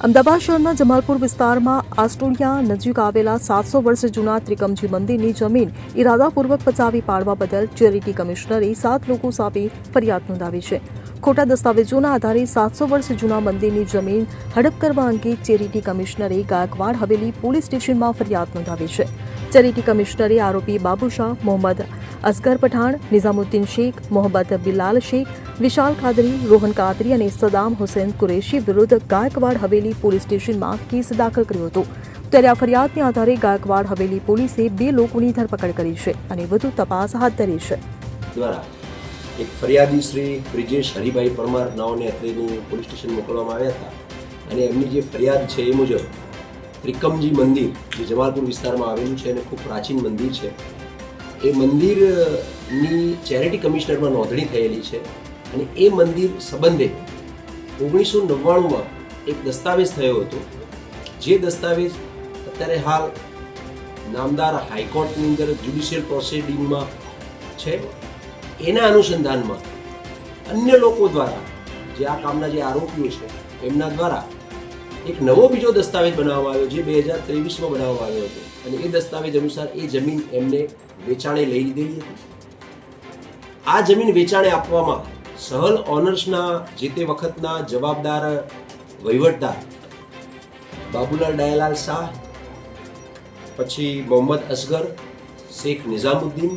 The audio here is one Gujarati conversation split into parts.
અમદાવાદ શહેરના જમાલપુર વિસ્તારમાં આસ્ટોડિયા નજીક આવેલા 700 વર્ષ જૂના ત્રિકમજી મંદિરની જમીન ઇરાદાપૂર્વક પચાવી પાડવા બદલ ચેરિટી કમિશનરે 7 લોકો સામે ફરિયાદ નોંધાવી છે. ખોટા દસ્તાવેજોના આધારે 700 વર્ષ જૂના મંદિરની જમીન હડપ કરવા અંગે ચેરિટી કમિશનરે ગાયકવાડ હવેલી પોલીસ સ્ટેશનમાં ફરિયાદ નોંધાવી છે. ચેરિટી કમિશનરે આરોપી બાબુશાહ, મોહમ્મદ અસગર પઠાણ, નિઝામુદ્દીન શેખ, મોહમ્મદ બિલાલ શેખ, વિશાલ કાદરી, રોહન કાદરી અને સદામ હુસેન કુરેશી વિરુદ્ધ ગાયકવાડ હવેલી પોલીસ સ્ટેશનમાં કેસ દાખલ કર્યો હતો. ત્યારે આ ફરિયાદને આધારે ગાયકવાડ હવેલી પોલીસે 2 લોકોની ધરપકડ કરી છે અને વધુ તપાસ હાથ ધરી છે. દ્વારા એક ફરિયાદી શ્રી બ્રિજેશ હરિભાઈ પરમાર નાઓને અત્રેની પોલીસ સ્ટેશન મોકલવામાં આવ્યા હતા અને એમની જે ફરિયાદ છે એ મુજબ ત્રિકમજી મંદિર જે જમાલપુર વિસ્તારમાં આવેલું છે અને ખૂબ પ્રાચીન મંદિર છે, એ મંદિરની ચેરિટી કમિશનરમાં નોંધણી થયેલી છે અને એ મંદિર સંબંધે 1999માં એક દસ્તાવેજ થયો હતો. જે દસ્તાવેજ અત્યારે હાલ નામદાર હાઈકોર્ટની અંદર જ્યુડિશિયલ પ્રોસિડિંગમાં છે. એના અનુસંધાનમાં અન્ય લોકો દ્વારા જે આ કામના જે આરોપીઓ છે એમના દ્વારા એક નવો બીજો દસ્તાવેજ બનાવવામાં આવ્યો, જે 2023માં બનાવવામાં આવ્યો હતો અને એ દસ્તાવેજ અનુસાર એ જમીન એમને વેચાણે લઈ લીધેલી હતી. આ જમીન વેચાણે આપવામાં સહલ ઓનર્સના જે તે વખતના જવાબદાર વહીવટદાર બાબુલાલ ડાયાલાલ શાહ, પછી મોહમ્મદ અસગર, શેખ નિઝામુદ્દીન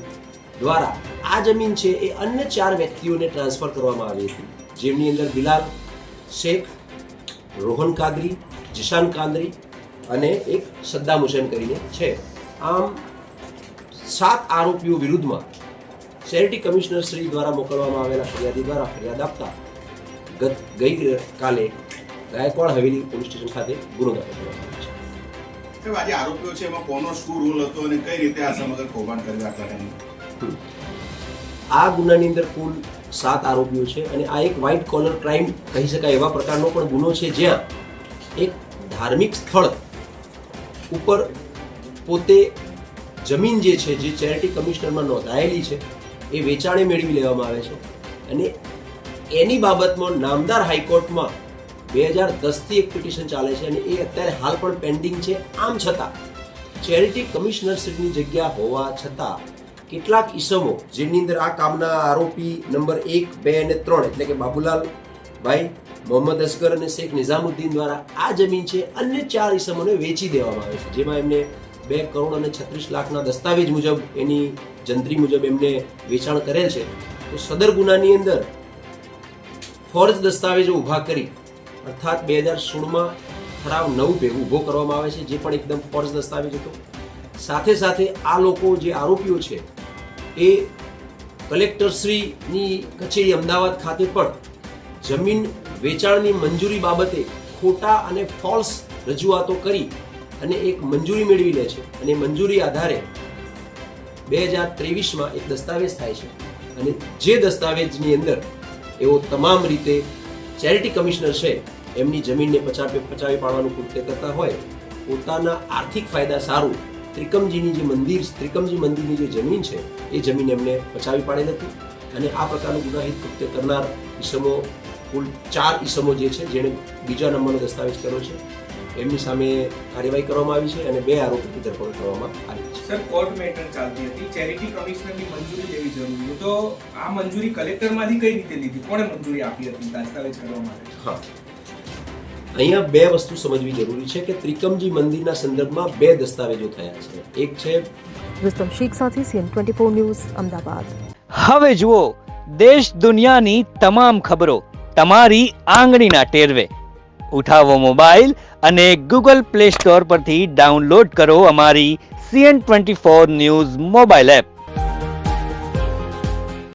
દ્વારા આ જમીન છે એ અન્ય 4 વ્યક્તિઓને ટ્રાન્સફર કરવામાં આવી હતી, જેમની અંદર બિલાલ શેખ, રોહન કાદરી, જીશાન કાદરી અને એક સદ્દામ હુસેન કરીને છે. આમ 7 આરોપીઓ વિરુદ્ધમાં ચેરિટી કમિશનર શ્રી દ્વારા મોકલવામાં આવેલા ફરિયાદી દ્વારા ફરિયાદ આપતા ગઈકાલે ગાયકવાડ હવેલી પોલીસ સ્ટેશન ખાતે ગુનો દાખલ કરવામાં આવ્યો છે. આજે આરોપીઓ છે એમાં કોનો શું રોલ હતો અને કઈ રીતે આ સમગ્ર કૌભાંડ કર્યું આટલા? આ ગુનાની અંદર કુલ 7 આરોપીઓ છે અને આ એક વ્હાઇટ કોલર ક્રાઇમ કહી શકાય એવા પ્રકારનો પણ ગુનો છે, જ્યાં એક ધાર્મિક સ્થળ ઉપર પોતે જમીન જે છે જે ચેરિટી કમિશનરમાં નોંધાયેલી છે એ વેચાણે મેળવી લેવામાં આવે છે અને એની બાબતમાં નામદાર હાઈકોર્ટમાં 2010થી એક પિટિશન ચાલે છે અને એ અત્યારે હાલ પણ પેન્ડિંગ છે. આમ છતાં ચેરિટી કમિશનરશ્રીની જગ્યા હોવા છતાં કેટલાક ઈસમો જેની અંદર આ કામના આરોપી નંબર 1, 2 અને 3 એટલે કે બાબુલાલ ભાઈ, મોહમ્મદ અસગર અને શેખ નિઝામુદ્દીન દ્વારા આ જમીન છે અન્ય 4 ઈસમોને વેચી દેવામાં આવે છે, જેમાં એમને 2 કરોડ અને 36 લાખના દસ્તાવેજ મુજબ એની જંત્રી મુજબ એમને વેચાણ કરેલ છે. તો સદર ગુનાની અંદર ફોર્જ દસ્તાવેજો ઊભા કરી અર્થાત 2016માં ઠરાવ 9 ભેગું ઊભો કરવામાં આવે છે, જે પણ એકદમ ફોર્જ દસ્તાવેજ હતો. સાથે સાથે આ લોકો જે આરોપીઓ છે એ કલેક્ટરશ્રીની કચેરી અમદાવાદ ખાતે પણ જમીન વેચાણની મંજૂરી બાબતે ખોટા અને ફોલ્સ રજૂઆતો કરી અને એક મંજૂરી મેળવી લે છે અને મંજૂરી આધારે 2023માં એક દસ્તાવેજ થાય છે અને જે દસ્તાવેજની અંદર એઓ તમામ રીતે ચેરિટી કમિશનર છે એમની જમીનને પચાવી પાડવાનું કૃત્ય કરતા હોય, પોતાના આર્થિક ફાયદા સારું ત્રિકમજી મંદિરની જે જમીન છે એ જમીન એમને પચાવી પાડેલ હતી અને આ પ્રકારનું ગુનાહિત કૃત્ય કરનાર ઈસમો કુલ 4 ઈસમો જે છે જેણે બીજા નંબરનો દસ્તાવેજ કર્યો છે એમની સામે કાર્યવાહી કરવામાં આવી છે અને 2 આરોપીની ધરપકડ કરવામાં આવી છે. સર, કોર્ટ મેટર ચાલતી હતી, ચેરિટી કમિશનરની મંજૂરી લેવી જરૂરી, તો આ મંજૂરી કલેક્ટરમાંથી કઈ રીતે લીધી? કોણે મંજૂરી આપી હતી દસ્તાવેજ કરવા માટે? હા, અહીંયા 2 વસ્તુ સમજવી જરૂરી છે કે ત્રિકમજી મંદિરના સંદર્ભમાં 2 દસ્તાવેજો થયા છે. એક છે રુસ્તમ શેખ સાથે CN24 ન્યૂઝ, અમદાવાદ. હવે જુઓ દેશ દુનિયાની તમામ ખબરો તમારી આંગળીના ટેરવે. ઉઠાવો મોબાઈલ અને Google Play Store પરથી ડાઉનલોડ કરો અમારી CN24 ન્યૂઝ મોબાઈલ એપ.